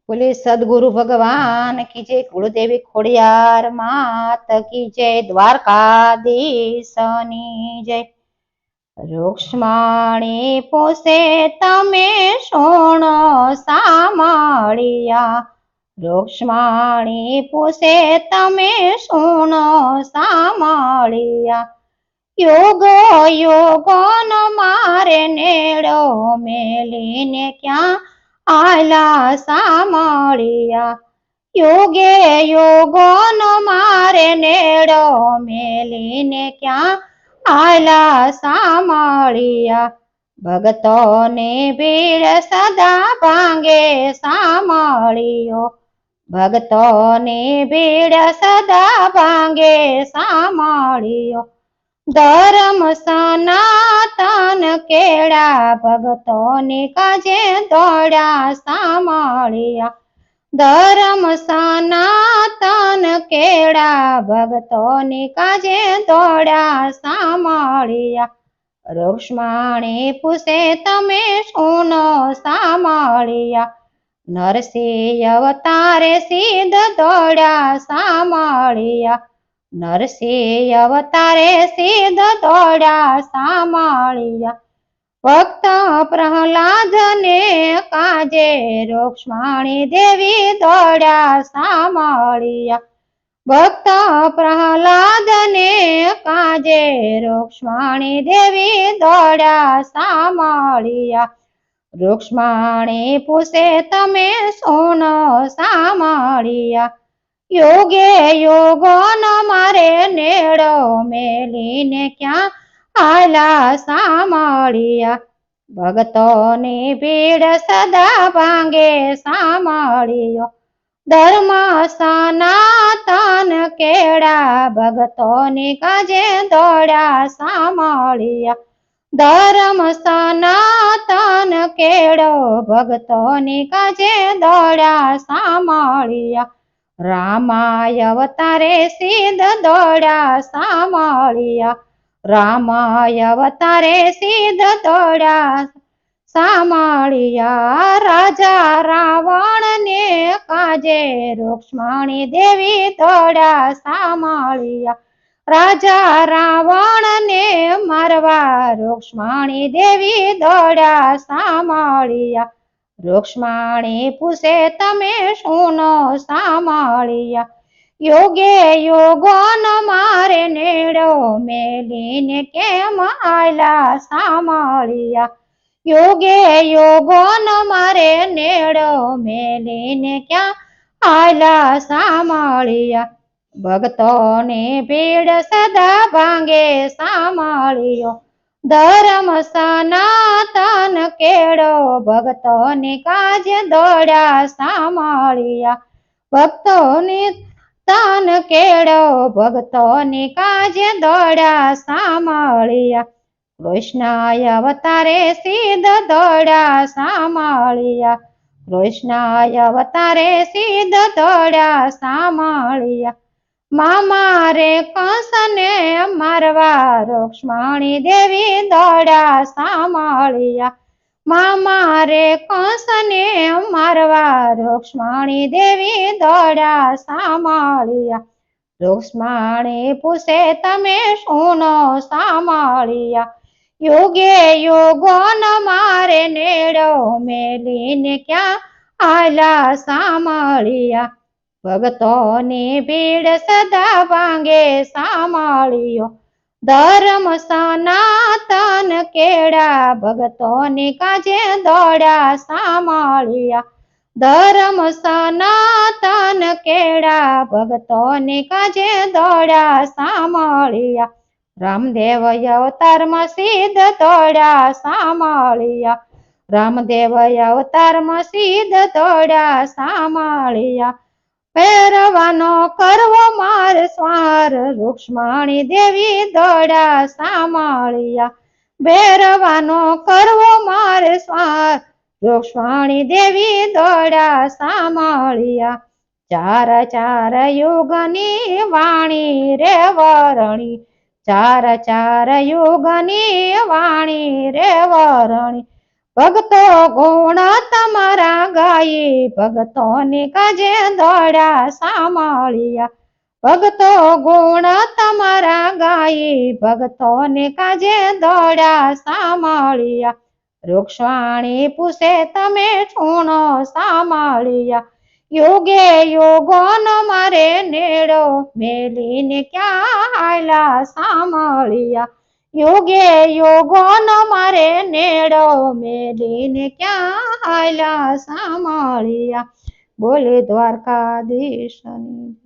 बोले सदगुरु भगवान की जय। कुलदेवी खोड़ियार मात की जय। द्वारकाधीशनी जय। रुक्ष्मणी पोसे तमे सोनो सामळिया। रुक्ष्मणी पोसे तमे सोनो सामळिया। योगो योगो न मारे नेड़ो मेलीने क्या आला सामळिया। योगे योगो न मारे नेड़ो मेलीने क्या आला सामळिया। भगतों ने भीड़ सदा भांगे सामळियो। भगतों ने भीड़ सदा भांगे सामळियो। धर्म सनातन केड़ा भगतों ने काजे दौड़ा सामळिया। धर्म सनातन केड़ा भगतों ने काजे दौड़ा सामळिया। रुक्ष्मणी पूछे तमे सुनो सामळिया। नरसिंह अवतारे सिद्ध दौड़ा सामळिया। नरसिंह अवतारे सिद्ध दौड़ा सामळिया। भक्त प्रहलाद ने काजे रुक्ष्मणी देवी दौड़ा सामळिया। भक्त प्रहलाद ने काजे रुक्ष्मणी देवी दौड़ा सामळिया। रुक्ष्मणी पूछे तमे सुनो सामळिया। योगे योगो न मारे नेड़ो मेलीने क्या आला सामळिया। भगतों ने भीड़ सदा भांगे सामळियो। धर्म सनातन केड़ा भगतों ने काजे दौड़ा सामळिया। धर्म सनातन केड़ो भगतों ने काजे दौड़ा सामळिया। रामाय अवतारे सिद्ध दौड़ा सामळिया। रामाय अवतारे सिद्ध दौड़ा सामळिया। राजा रावण ने काजे रुक्ष्मणी देवी दौड़ा सामळिया। राजा रावण ने मारवा रुक्ष्मणी देवी दौड़ा सामळिया। रुक्ष्मणी पूछे तमे सुनो सामळिया। योगे योगो न मारे नेड़ो मेलीने केम आला सामळिया। योगे योगो न मारे नेड़ो मेलीने क्या आला सामळिया। भगतों ने भीड़ सदा भांगे सामळियो। धर्म सनातन केड़ो भगतों ने काज दौड़ा सामळिया। भक्तों ने तन केड़ो भगतों ने काज दौड़ा सामळिया। कृष्णाय अवतारे सिद्ध दौड़ा सामळिया। कृष्णाय अवतारे सिद्ध दौड़ा सामळिया। मामा रे कंस ने मारवा रुक्ष्मणी देवी दौड़ा सामळिया। मामा रे कंस ने मारवा रुक्ष्मणी देवी दौड़ा सामळिया। रुक्ष्मणी पूछे तमे सुनो सामळिया। योगे योगो न मारे नेड़ो मेलीने क्या आला सामळिया। भगतों ने भीड़ सदा भांगे सामळियो। धर्म सनातन केड़ा भगतों ने काजे दौड़ा सामळिया। धर्म सनातन केड़ा भगतों ने काजे दौड़ा सामळिया। रामदेव अवतार में सिद्ध दौड़ा सामळिया। रामदेव अवतार में सिद्ध दौड़ा सामळिया। भैरवानो करवो मार स्वार रुक्ष्मणी देवी दौड़ा सामळिया। भैरवानो करवो मार स्वार रुक्ष्मणी देवी दौड़ा सामळिया। चार चार युगनी वाणी रे वरणी। चार चार युगनी वाणी रे वरणी। ભગતો ગુણ તમારા ગાઈ ભગતોને કાજે દોડ્યા સાંભળ્યા ભગતો ગુણ તમારા ગાઈ ભગતોને કાજે દોડ્યા સાંભળ્યા રૂક્ષવાણી પૂછે તમે છૂણો સાંભળ્યા યોગે યોગોન મારે નેડો મેલીને ક્યાં હાલ્યા સાંભળ્યા યોગે યોગોન મારે નેડો મેલીને ક્યાં હાલ્યા સાંભળ્યા બોલે દ્વારકાધીશની